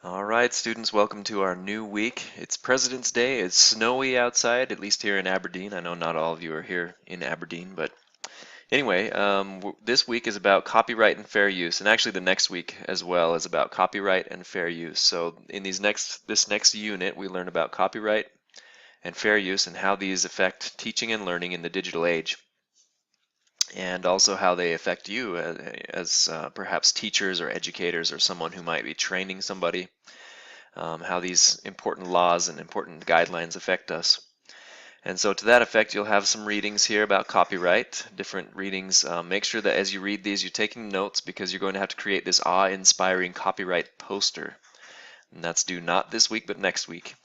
All right, students, welcome to our new week. It's President's Day. It's snowy outside, at least here in Aberdeen. I know not all of you are here in Aberdeen, but anyway, this week is about copyright and fair use, and actually the next week as well is about copyright and fair use. So in this next unit, we learn about copyright and fair use and how these affect teaching and learning in the digital age, and also how they affect you as perhaps teachers or educators or someone who might be training somebody. How these important laws and important guidelines affect us. And so to that effect, you'll have some readings here about copyright, different readings. Make sure that as you read these, you're taking notes because you're going to have to create this awe-inspiring copyright poster. And that's due not this week, but next week.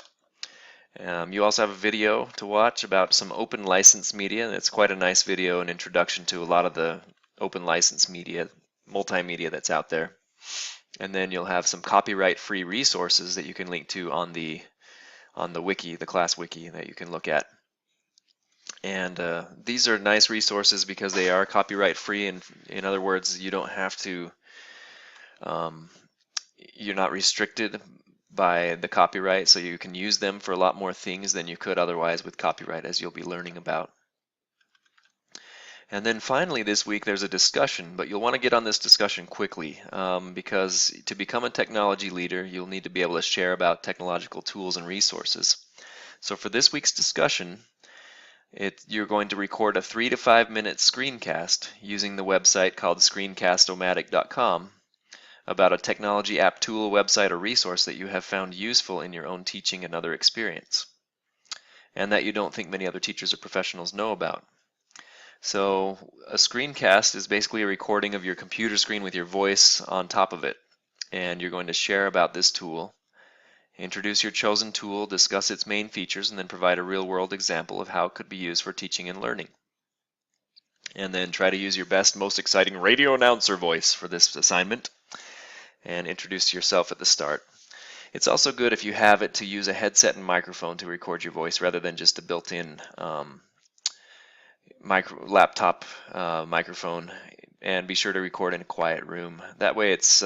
You also have a video to watch about some open license media. It's quite a nice video, an introduction to a lot of the open license media, multimedia that's out there. And then you'll have some copyright-free resources that you can link to on the wiki, the class wiki, that you can look at. And these are nice resources because they are copyright-free, and in other words, you don't have to, you're not restricted by the copyright, so you can use them for a lot more things than you could otherwise with copyright, as you'll be learning about. And then finally this week there's a discussion, but you'll want to get on this discussion quickly because to become a technology leader you'll need to be able to share about technological tools and resources. So for this week's discussion, you're going to record a 3 to 5 minute screencast using the website called screencast-o-matic.com about a technology app, tool, website, or resource that you have found useful in your own teaching and other experience, and that you don't think many other teachers or professionals know about. So a screencast is basically a recording of your computer screen with your voice on top of it. And you're going to share about this tool, introduce your chosen tool, discuss its main features, and then provide a real-world example of how it could be used for teaching and learning. And then try to use your best, most exciting radio announcer voice for this assignment and introduce yourself at the start. It's also good if you have it to use a headset and microphone to record your voice rather than just a built-in laptop microphone, and be sure to record in a quiet room. That way it's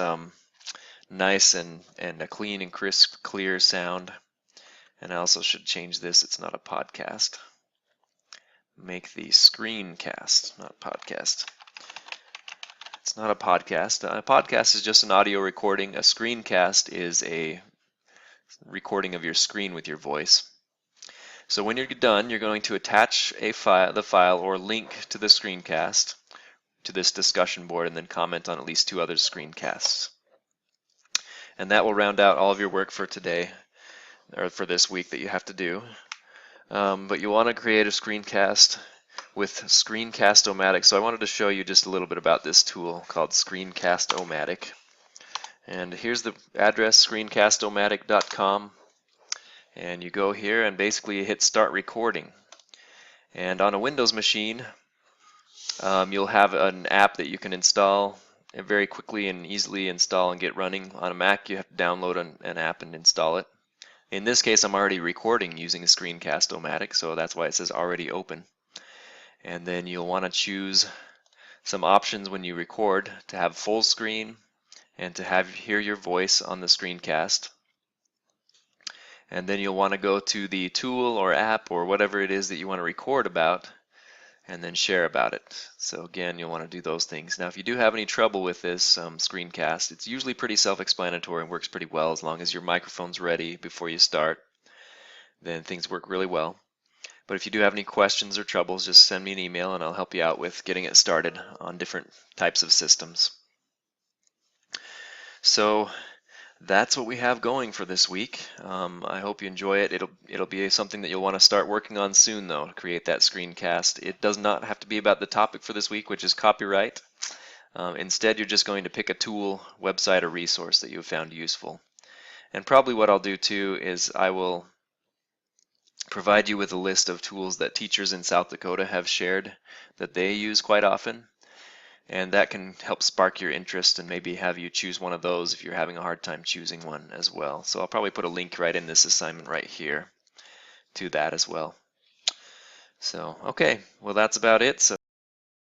nice and a clean and crisp, clear sound. And I also should change this. It's not a podcast. Make the screencast, not podcast. It's not a podcast. A podcast is just an audio recording. A screencast is a recording of your screen with your voice. So when you're done, you're going to attach the file or link to the screencast to this discussion board and then comment on at least 2 other screencasts. And that will round out all of your work for today, or for this week that you have to do. But you want to create a screencast with Screencast-O-Matic. So I wanted to show you just a little bit about this tool called Screencast-O-Matic. And here's the address, screencast-o-matic.com. And you go here and basically hit start recording. And on a Windows machine, you'll have an app that you can install and very quickly and easily install and get running. On a Mac, you have to download an app and install it. In this case, I'm already recording using Screencast-O-Matic, so that's why it says already open. And then you'll want to choose some options when you record to have full screen and to hear your voice on the screencast. And then you'll want to go to the tool or app or whatever it is that you want to record about and then share about it. So again, you'll want to do those things. Now if you do have any trouble with this screencast, it's usually pretty self-explanatory and works pretty well as long as your microphone's ready before you start. Then things work really well. But if you do have any questions or troubles, just send me an email and I'll help you out with getting it started on different types of systems. So that's what we have going for this week. I hope you enjoy it. It'll be something that you'll want to start working on soon, though, to create that screencast. It does not have to be about the topic for this week, which is copyright. Instead, you're just going to pick a tool, website, or resource that you've found useful. And probably what I'll do too is I will provide you with a list of tools that teachers in South Dakota have shared that they use quite often. And that can help spark your interest and maybe have you choose one of those if you're having a hard time choosing one as well. So I'll probably put a link right in this assignment right here to that as well. So, okay, well that's about it. So